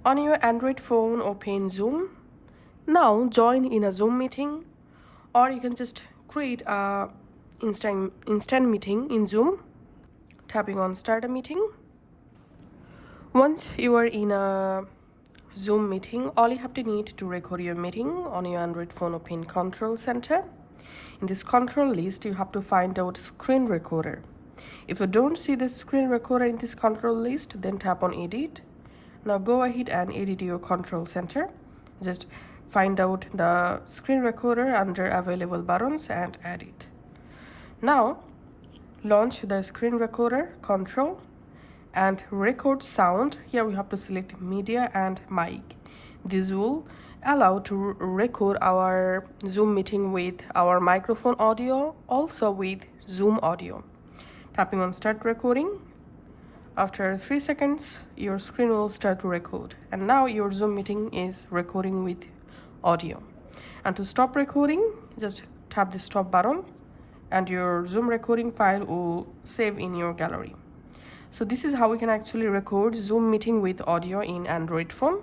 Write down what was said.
On your Android phone, open Zoom. Now join in a Zoom meeting, or you can just create a instant meeting in Zoom, tapping on start a meeting. Once you are in a Zoom meeting, all you have to need to record your meeting. On your Android phone, open Control Center. In this control list, you have to find out screen recorder. If you don't see the screen recorder in this control list, then tap on edit. Now go ahead and edit your control center. Just find out the screen recorder under available buttons and add it. Now launch the screen recorder control and record sound. Here we have to select media and mic. This will allow to record our Zoom meeting with our microphone audio, also with Zoom audio. Tapping on start recording. After 3 seconds, your screen will start to record, and now your Zoom meeting is recording with audio. And to stop recording, just tap the stop button and your Zoom recording file will save in your gallery. So this is how we can actually record Zoom meeting with audio in Android phone.